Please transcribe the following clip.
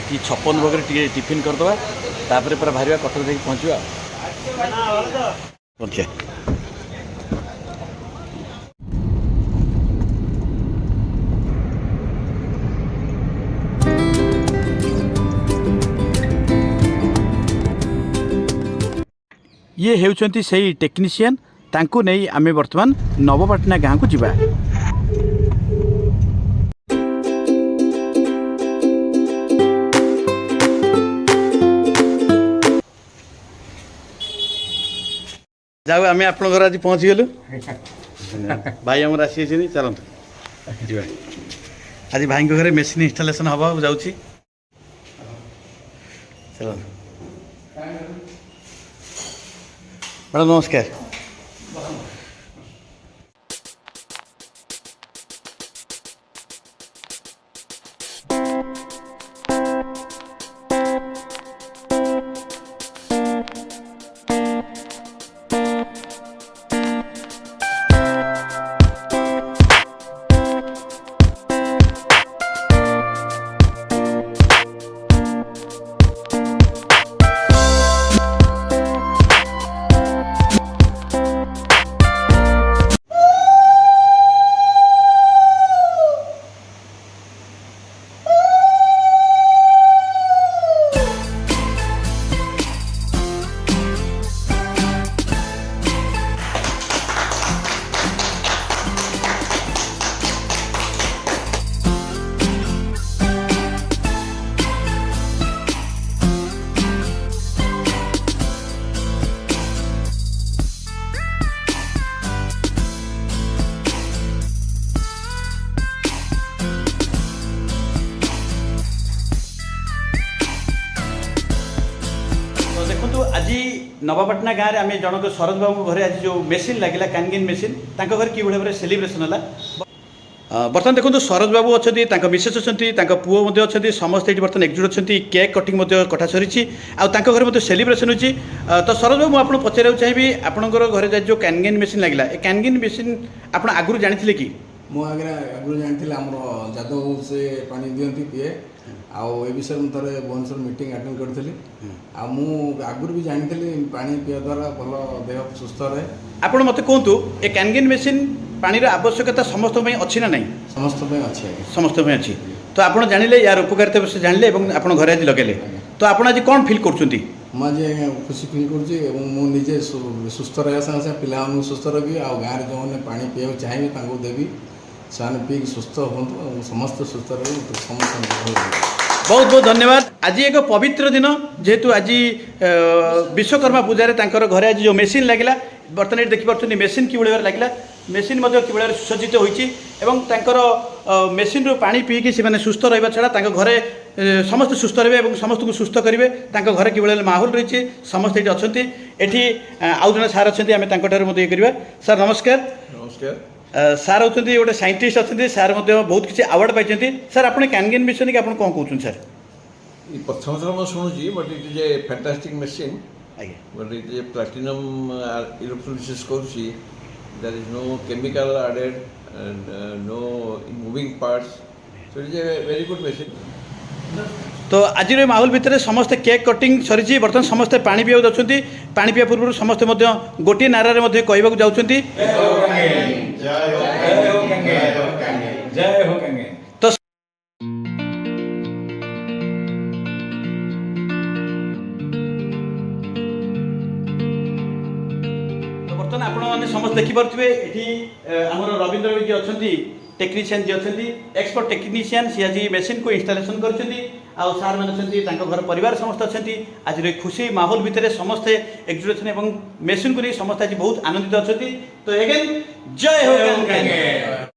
कि 56 भोग टिफिन करदे तापर पूरा बाहर कटक देख पहुँचा ओके। ये हेउचंती सही टेक्नीशियन तांको नहीं आमे वर्तमान नवपाटना गाँव को जीवा। जाऊ आम आप आज पहुँची गलु भाई आम आसी चलते जी आज भाई घरे मेसीन इनस्टलेशन हवा जाऊँगी चलो मैडम नमस्कार। आज नवापाटना गाँव में आम जनक शरद बाबू घरे आज जो मेसीन लगे कैनगिन मेसीन घर कि भाव सेलिब्रेशन है बर्तमान देखो शरद बाबू अच्छा मिसेस अच्छा पुओ अच्छा समस्त ये बर्तमान एकजुट अच्छा केक कटिंग कटा सरी घर सेलिब्रेशन होती तो शरद बाबू आपको पचार चाहिए आपंकर घर जो कैनगिन मेसीन लगे कैनगिन मेसीन आप आगुरी जानी कि मुझे आगुरी जानी आम जादव से पानी दिखती पीए आउ ए विषय में थे भुवनेश्वर मीटिंग अटेंड करी आगुरी भी जानी पानी पीवा द्वारा भल देह सुस्थ रहे। आपड़ मत कहतु ए कैनगिन मेसीन पानी आवश्यकता समस्त अच्छी ना नहीं समस्त अच्छी तो आप जानिले यार उपकारिता विषय जानिले आप घर आज लगे तो आप आज कौन फिल कर मुझे खुशी फिल करुचे सुस्थ रहा सागे पिला सुस्थ रही आ गाँव जो मैंने पानी पीवा चाहिए देवी से पी सुस्थ हूँ समस्त सुस्थ रही समस्त बहुत बहुत धन्यवाद। आज एक पवित्र दिन जेहेतु आज विश्वकर्मा पूजा घर आज जो मेसीन लगे बर्तमान ये देखिए मेसीन कि भाव लगे मेसीन कि भाव सुसज्जित होकर मेसीन रू पानी पीकी से सुस्थ रहा छड़ा घरे समस्त सुस्थ रहे समस्त को सुस्थ करेंगे घर कि भाव माहौल रही समस्त ये अच्छा ये आउ जन सार अच्छा आम ये करवा। सार नमस्कार। नमस्कार सार होती गोटे साइंटिस्ट अच्छा सार बहुत किसी अवार्ड पाई सार आप कैनगिन मिशन की आप कौन कहते सार प्रथम थर मैं शुणुची but it is a fantastic machine but it is a platinum electrolysis करुँची there is no chemical added and no moving parts so it is a very good machine. तो आज माहौल भितर समस्ते केक कटिंग सरी बर्तमान समस्ते पानी पीवा जाऊँगी पानी पीवा पूर्व समस्ते गोटे नारे कहवाक जाऊँगी तो बर्तमान आपने समस्त देखिपे ये रवींद्र जी अच्छा टेक्नीशियन जी अच्छा एक्सपर्ट टेक्नीशियन सी आज मेसीन को इनस्टलेशन कर सार मैंने घर परिवार समस्त अच्छा आज खुशी माहौल भितर समस्ते एकजुट अच्छा मेसीन को नहीं समस्त आज बहुत आनंदित अच्छा तो एगेन जय हो।